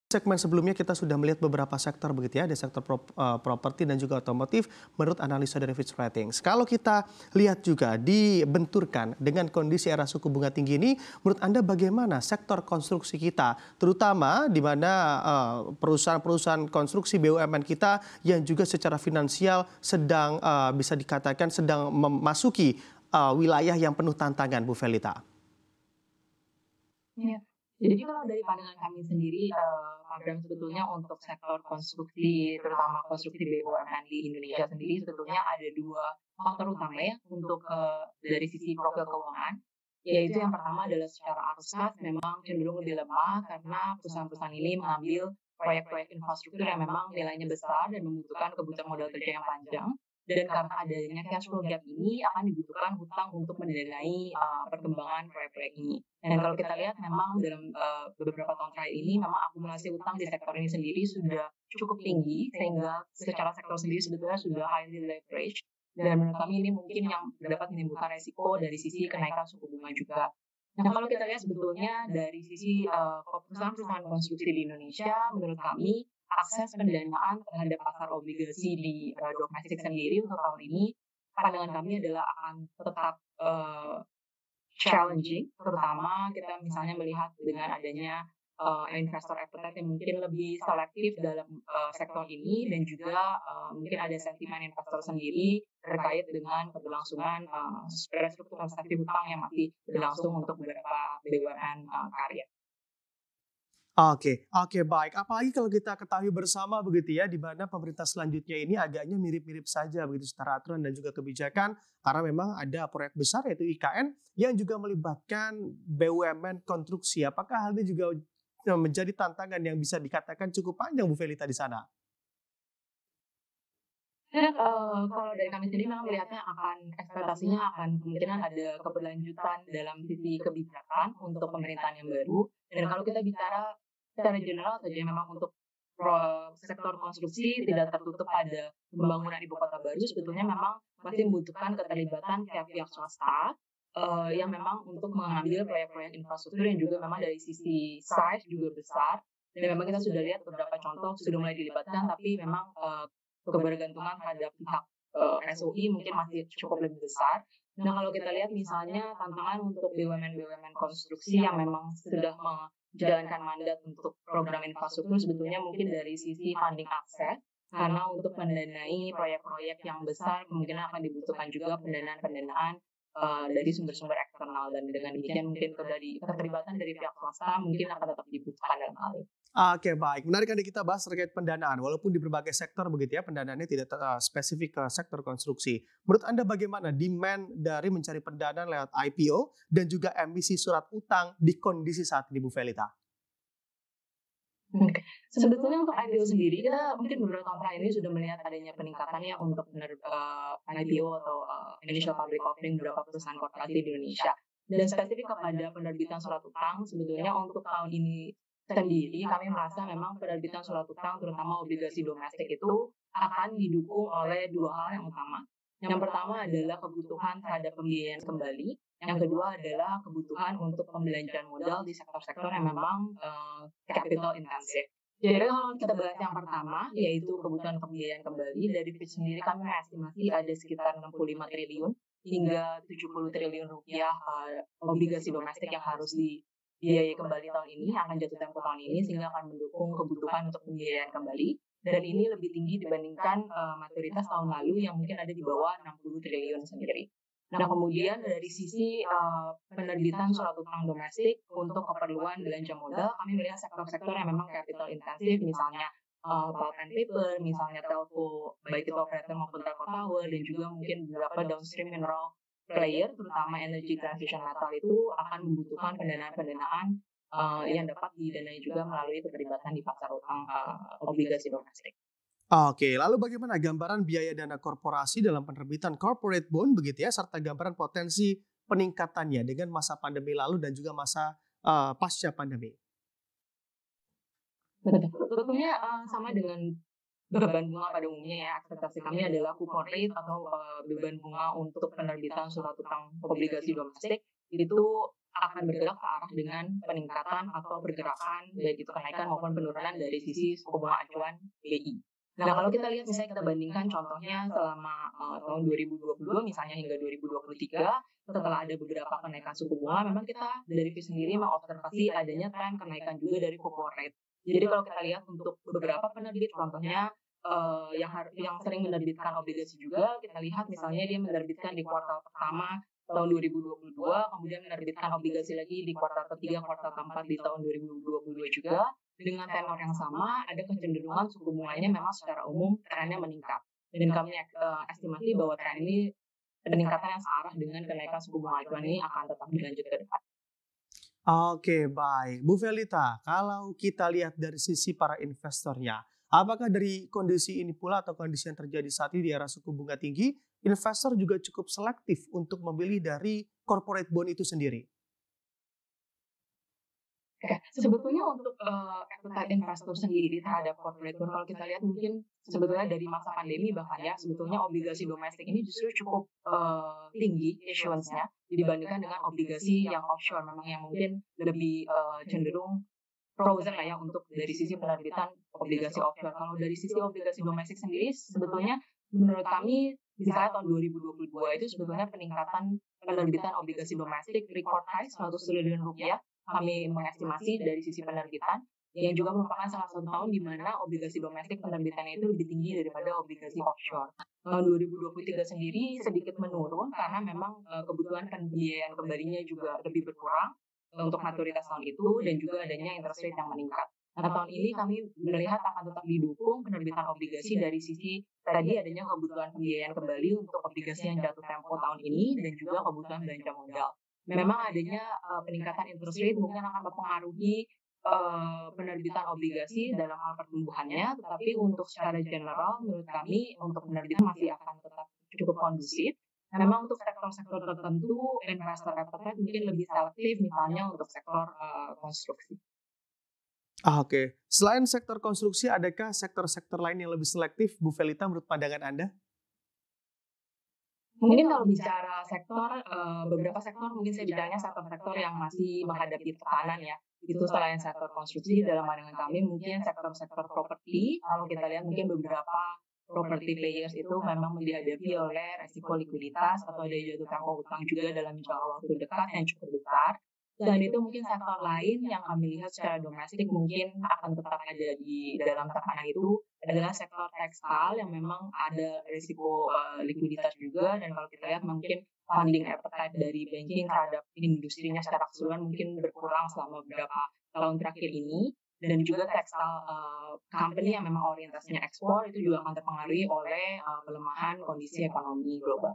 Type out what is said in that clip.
Segmen sebelumnya kita sudah melihat beberapa sektor begitu ya, ada sektor properti dan juga otomotif menurut analisa dari Fitch Ratings. Kalau kita lihat juga dibenturkan dengan kondisi era suku bunga tinggi ini, menurut Anda bagaimana sektor konstruksi kita, terutama di mana perusahaan-perusahaan konstruksi BUMN kita yang juga secara finansial sedang bisa dikatakan sedang memasuki wilayah yang penuh tantangan, Bu Felita? Iya. Jadi kalau dari pandangan kami sendiri, Pak Bram, sebetulnya untuk sektor konstruksi, terutama konstruksi BUMN di Indonesia sendiri sebetulnya ada 2 faktor utama ya untuk, dari sisi profil keuangan, yaitu yang pertama adalah secara arus kas memang cenderung lebih lemah karena perusahaan-perusahaan ini mengambil proyek-proyek infrastruktur yang memang nilainya besar dan membutuhkan kebutuhan modal kerja yang panjang. Dan karena adanya cash flow gap ini akan dibutuhkan hutang untuk mendanai, perkembangan proyek-proyek ini. Dan kalau kita lihat memang dalam, beberapa tahun terakhir ini memang akumulasi utang di sektor ini sendiri sudah cukup tinggi, sehingga secara sektor sendiri sebetulnya sudah highly leverage. Dan menurut kami ini mungkin yang dapat menimbulkan resiko dari sisi kenaikan suku bunga juga. Nah, kalau kita lihat sebetulnya dari sisi, perusahaan-perusahaan konstruksi di Indonesia, menurut kami akses pendanaan terhadap pasar obligasi di, domestik sendiri untuk tahun ini, pandangan kami adalah akan tetap, challenging, terutama kita misalnya melihat dengan adanya, investor appetite yang mungkin lebih selektif dalam, sektor ini dan juga, mungkin ada sentimen investor sendiri terkait dengan keberlangsungan, restrukturisasi hutang yang masih berlangsung untuk beberapa BUMN, karya. Oke, oke, baik. Apalagi kalau kita ketahui bersama begitu ya, di mana pemerintah selanjutnya ini agaknya mirip-mirip saja begitu secara aturan dan juga kebijakan, karena memang ada proyek besar yaitu IKN yang juga melibatkan BUMN konstruksi. Apakah hal ini juga menjadi tantangan yang bisa dikatakan cukup panjang, Bu Felita di sana? Dan, kalau dari kami sendiri memang melihatnya ekspektasinya akan kemungkinan ada keberlanjutan dalam sisi kebijakan untuk pemerintahan yang baru. Dan kalau kita bicara secara general saja memang untuk sektor konstruksi tidak tertutup pada pembangunan ibu kota baru, sebetulnya memang masih membutuhkan keterlibatan pihak-pihak swasta, yang memang untuk mengambil proyek-proyek infrastruktur yang juga memang dari sisi size juga besar. Dan memang kita sudah lihat beberapa contoh sudah mulai dilibatkan, tapi memang, kebergantungan terhadap pihak, SOI mungkin masih cukup lebih besar. Nah, kalau kita lihat misalnya tantangan untuk BUMN-BUMN konstruksi yang memang sudah menjalankan mandat untuk program infrastruktur sebetulnya mungkin dari sisi funding akses, karena untuk mendanai proyek-proyek yang besar kemungkinan akan dibutuhkan juga pendanaan-pendanaan, dari sumber-sumber eksternal dan dengan demikian mungkin dari keterlibatan dari pihak swasta mungkin akan tetap dibutuhkan dalam hal ini. Oke, baik. Menarik anda kita bahas terkait pendanaan. Walaupun di berbagai sektor begitu ya, pendanaannya tidak spesifik ke sektor konstruksi. Menurut Anda bagaimana demand dari mencari pendanaan lewat IPO dan juga emisi surat utang di kondisi saat ini, Bu Felita? Oke. Sebetulnya untuk IPO sendiri kita mungkin beberapa tahun terakhir ini sudah melihat adanya peningkatan ya untuk IPO atau, initial public offering beberapa perusahaan korporasi di Indonesia. Dan spesifik kepada penerbitan surat utang sebetulnya untuk tahun ini sendiri kami merasa memang penerbitan surat utang terutama obligasi domestik itu akan didukung oleh 2 hal yang utama. Yang pertama adalah kebutuhan terhadap pembiayaan kembali, yang kedua adalah kebutuhan untuk pembelanjaan modal di sektor-sektor yang memang, capital intensive. Jadi kalau kita bahas yang pertama, yaitu kebutuhan pembiayaan kembali, dari Fitch sendiri kami mengestimasi ada sekitar 65 triliun hingga 70 triliun rupiah, obligasi domestik yang harus dibiayai kembali tahun ini, yang akan jatuh tempo tahun ini, sehingga akan mendukung kebutuhan untuk pembiayaan kembali. Dan ini lebih tinggi dibandingkan, maturitas tahun lalu yang mungkin ada di bawah 60 triliun sendiri. Nah, kemudian dari sisi, penerbitan surat utang domestik untuk keperluan belanja modal, kami melihat sektor-sektor yang memang capital intensif, misalnya, pulp and paper, misalnya telco, baik itu operator maupun telco tower, dan juga mungkin beberapa downstream mineral player, terutama energy transition metal itu akan membutuhkan pendanaan-pendanaan, yang dapat didanai juga melalui keterlibatan di pasar utang, obligasi domestik. Oke, lalu bagaimana gambaran biaya dana korporasi dalam penerbitan corporate bond begitu ya, serta gambaran potensi peningkatannya dengan masa pandemi lalu dan juga masa pasca pandemi? Betul. Sebetulnya, sama dengan beban bunga pada umumnya ya, ekspektasi kami adalah coupon rate atau, beban bunga untuk penerbitan surat utang obligasi domestik itu akan bergerak ke arah dengan peningkatan atau pergerakan baik itu kenaikan maupun penurunan dari sisi suku bunga acuan BI. Nah, kalau kita lihat misalnya kita bandingkan contohnya selama tahun 2022 misalnya hingga 2023 setelah ada beberapa kenaikan suku bunga, memang kita dari Fitch sendiri mengobservasi adanya tren kenaikan juga dari coupon rate. Jadi kalau kita lihat untuk beberapa penerbit, contohnya yang sering menerbitkan obligasi juga, kita lihat misalnya dia menerbitkan di kuartal pertama tahun 2022, kemudian menerbitkan obligasi lagi di kuartal ketiga, kuartal keempat di tahun 2022 juga, dengan tenor yang sama, ada kecenderungan suku bunganya memang secara umum trennya meningkat. Dan kami estimasi bahwa tren ini peningkatan yang searah dengan kenaikan suku bunga acuan ini akan tetap dilanjut ke depan. Oke, baik. Bu Felita, kalau kita lihat dari sisi para investornya, apakah dari kondisi ini pula atau kondisi yang terjadi saat ini di era suku bunga tinggi, investor juga cukup selektif untuk memilih dari corporate bond itu sendiri? Oke, sebetulnya untuk appetite investor sendiri terhadap corporate bond, kalau kita lihat mungkin sebetulnya dari masa pandemi bahkan ya, sebetulnya obligasi domestik ini justru cukup tinggi issuance-nya dibandingkan dengan obligasi yang offshore, memang yang mungkin lebih cenderung frozen lah ya untuk dari sisi penerbitan obligasi offshore. Kalau dari sisi obligasi domestik sendiri, sebetulnya menurut kami misalnya tahun 2022 itu sebetulnya peningkatan penerbitan obligasi domestik record high 100 triliun rupiah. Kami mengestimasi dari sisi penerbitan yang juga merupakan salah satu tahun di mana obligasi domestik penerbitannya itu lebih tinggi daripada obligasi offshore. Tahun 2023 sendiri sedikit menurun karena memang kebutuhan pembiayaan kembalinya juga lebih berkurang untuk maturitas tahun itu dan juga adanya interest rate yang meningkat. Nah, tahun ini kami melihat akan tetap didukung penerbitan obligasi dari sisi tadi adanya kebutuhan pembiayaan kembali untuk obligasi yang jatuh tempo tahun ini dan juga kebutuhan belanja modal. Memang adanya peningkatan interest rate mungkin akan mempengaruhi penerbitan obligasi dalam hal pertumbuhannya, tetapi untuk secara general menurut kami untuk penerbitan masih akan tetap cukup kondusif. Nah, memang untuk sektor-sektor tertentu investor appetite mungkin lebih selektif, misalnya untuk sektor konstruksi. Oke. Selain sektor konstruksi, adakah sektor-sektor lain yang lebih selektif, Bu Felita, menurut pandangan Anda? Mungkin kalau bicara sektor, beberapa sektor mungkin saya bicaranya sektor-sektor yang masih menghadapi tekanan ya. Itu selain sektor konstruksi dalam pandangan kami mungkin sektor-sektor properti, kalau kita lihat mungkin beberapa property players itu memang dihadapi oleh resiko likuiditas atau ada jatuh tempo utang juga dalam jangka waktu dekat yang cukup besar. Selain itu mungkin sektor lain yang kami lihat secara domestik mungkin akan tetap ada di dalam tekanan itu adalah sektor tekstil yang memang ada risiko likuiditas juga, dan kalau kita lihat mungkin funding appetite dari banking terhadap industrinya secara keseluruhan mungkin berkurang selama beberapa tahun terakhir ini, dan juga tekstil company yang memang orientasinya ekspor itu juga akan terpengaruhi oleh pelemahan kondisi ekonomi global.